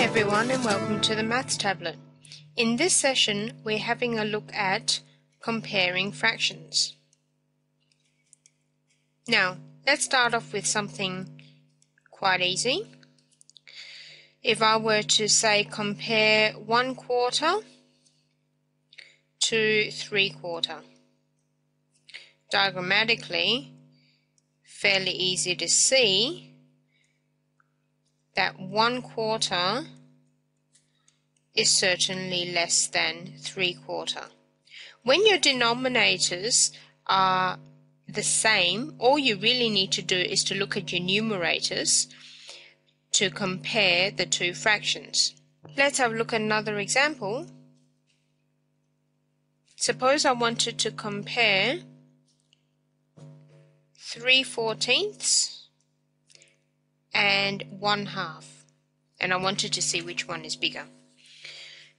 everyone and welcome to the Maths Tablet. In this session we're having a look at comparing fractions. Now let's start off with something quite easy. If I were to say compare 1/4 to 3/4. Diagrammatically, fairly easy to see that 1/4 is certainly less than 3/4. When your denominators are the same, all you really need to do is to look at your numerators to compare the two fractions. Let's have a look at another example. Suppose I wanted to compare 3/14 and 1/2, and I wanted to see which one is bigger.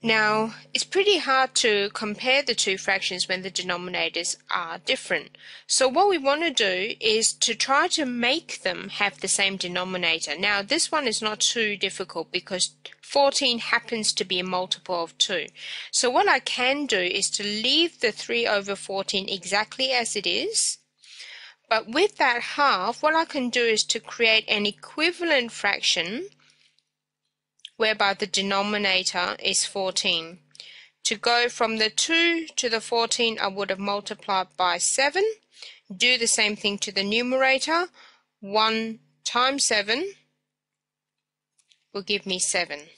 Now, it's pretty hard to compare the two fractions when the denominators are different. So what we want to do is to try to make them have the same denominator. Now, this one is not too difficult because 14 happens to be a multiple of 2. So what I can do is to leave the 3/14 exactly as it is. But with that half, what I can do is to create an equivalent fraction whereby the denominator is 14. To go from the 2 to the 14, I would have multiplied by 7. Do the same thing to the numerator. 1 times 7 will give me 7.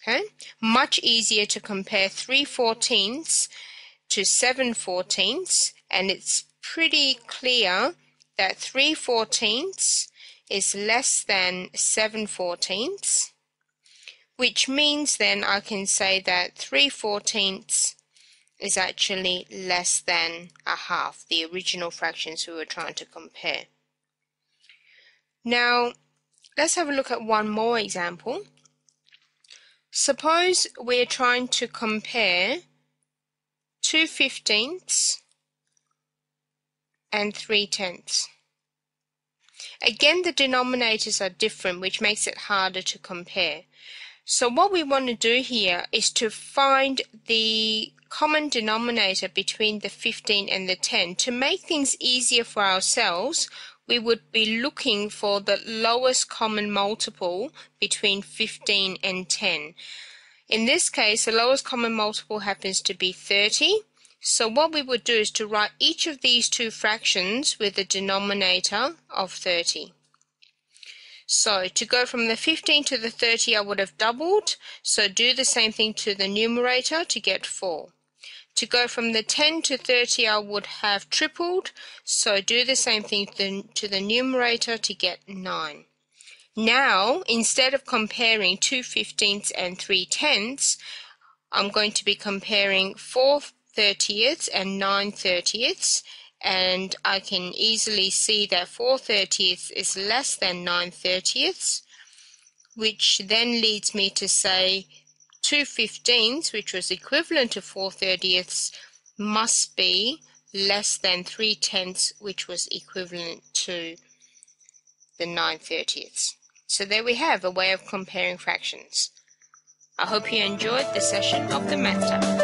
Okay? Much easier to compare 3/14 to 7/14, and it's pretty clear that 3/14 is less than 7/14, which means then I can say that 3/14 is actually less than a half, the original fractions we were trying to compare. Now, let's have a look at one more example. Suppose we're trying to compare 2/15 and 3/10. Again, the denominators are different, which makes it harder to compare. So what we want to do here is to find the common denominator between the 15 and the 10. To make things easier for ourselves, we would be looking for the lowest common multiple between 15 and 10. In this case, the lowest common multiple happens to be 30. So what we would do is to write each of these two fractions with a denominator of 30. So to go from the 15 to the 30, I would have doubled. So do the same thing to the numerator to get 4. To go from the 10 to 30, I would have tripled. So do the same thing to the numerator to get 9. Now, instead of comparing 2/15 and 3/10, I'm going to be comparing 4/30 and 9/30. And I can easily see that 4/30 is less than 9/30, which then leads me to say 2/15, which was equivalent to 4/30, must be less than 3/10, which was equivalent to the 9/30. So there we have a way of comparing fractions. I hope you enjoyed the session of the Maths Tablet.